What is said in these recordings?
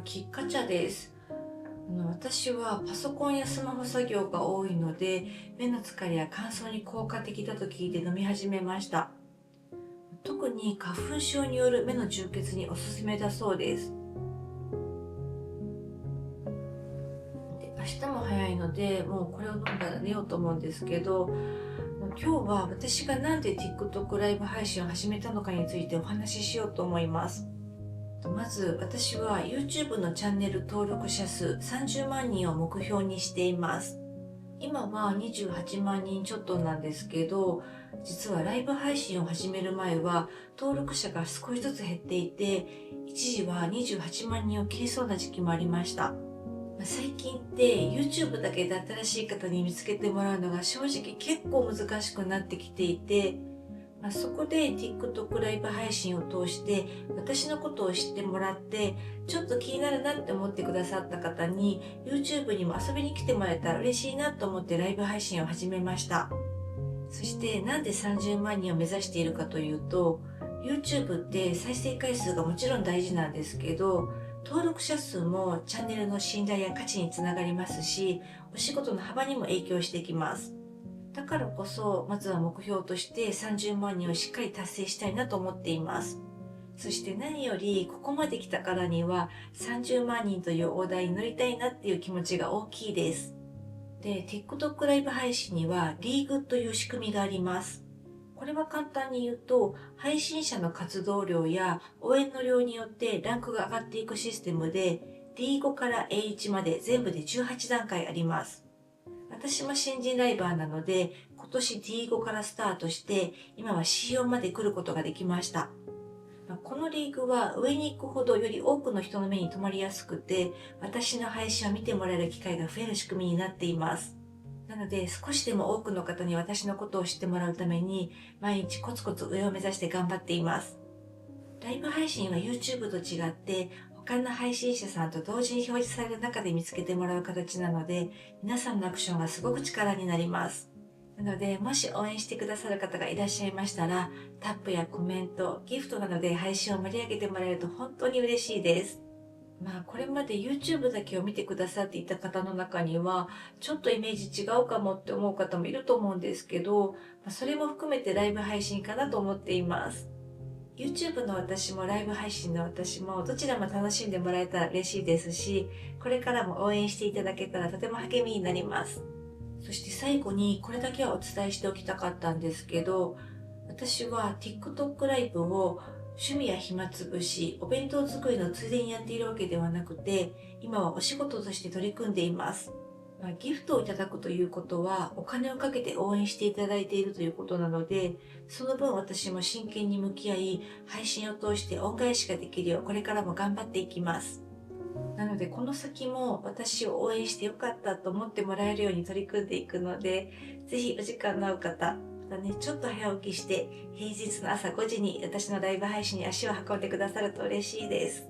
キッカチャです。私はパソコンやスマホ作業が多いので、目の疲れや乾燥に効果的だと聞いて飲み始めました。特に花粉症による目の充血におすすめだそうです。で、明日も早いので、もうこれを飲んだら寝ようと思うんですけど、今日は私がなんで TikTok ライブ配信を始めたのかについてお話ししようと思います。まず私は YouTube のチャンネル登録者数30万人を目標にしています。今は28万人ちょっとなんですけど、実はライブ配信を始める前は登録者が少しずつ減っていて、一時は28万人を切りそうな時期もありました。最近って YouTube だけで新しい方に見つけてもらうのが正直結構難しくなってきていて、そこで TikTok ライブ配信を通して私のことを知ってもらって、ちょっと気になるなって思ってくださった方に YouTube にも遊びに来てもらえたら嬉しいなと思ってライブ配信を始めました。そしてなんで30万人を目指しているかというと、 YouTube って再生回数がもちろん大事なんですけど、登録者数もチャンネルの信頼や価値につながりますし、お仕事の幅にも影響してきます。だからこそ、まずは目標として30万人をしっかり達成したいなと思っています。そして何より、ここまで来たからには30万人という大台に乗りたいなっていう気持ちが大きいです。で、TikTok ライブ配信にはリーグという仕組みがあります。これは簡単に言うと、配信者の活動量や応援の量によってランクが上がっていくシステムで、D5 から A1 まで全部で18段階あります。私も新人ライバーなので、今年 D5 からスタートして、今は C4 まで来ることができました。このリーグは上に行くほどより多くの人の目に留まりやすくて、私の配信を見てもらえる機会が増える仕組みになっています。なので、少しでも多くの方に私のことを知ってもらうために、毎日コツコツ上を目指して頑張っています。ライブ配信は YouTube と違って、他の配信者さんと同時に表示される中で見つけてもらう形なので、皆さんのアクションがすごく力になります。なので、もし応援してくださる方がいらっしゃいましたら、タップやコメント、ギフトなどで配信を盛り上げてもらえると本当に嬉しいです。これまで YouTube だけを見てくださっていた方の中には、ちょっとイメージ違うかもって思う方もいると思うんですけど、それも含めてライブ配信かなと思っています。YouTube の私もライブ配信の私もどちらも楽しんでもらえたら嬉しいですし、これからも応援していただけたらとても励みになります。そして最後にこれだけはお伝えしておきたかったんですけど、私は TikTok ライブを趣味や暇つぶし、お弁当作りのついでにやっているわけではなくて、今はお仕事として取り組んでいます。ギフトをいただくということは、お金をかけて応援していただいているということなので、その分私も真剣に向き合い、配信を通して恩返しができるよう、これからも頑張っていきます。なので、この先も私を応援してよかったと思ってもらえるように取り組んでいくので、ぜひお時間の合う方、またね、ちょっと早起きして、平日の朝5時に私のライブ配信に足を運んでくださると嬉しいです。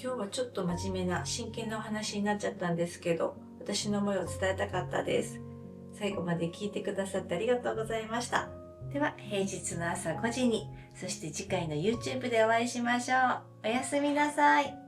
今日はちょっと真面目な真剣なお話になっちゃったんですけど、私の思いを伝えたかったです。最後まで聞いてくださってありがとうございました。では、平日の朝5時に、そして次回の YouTube でお会いしましょう。おやすみなさい。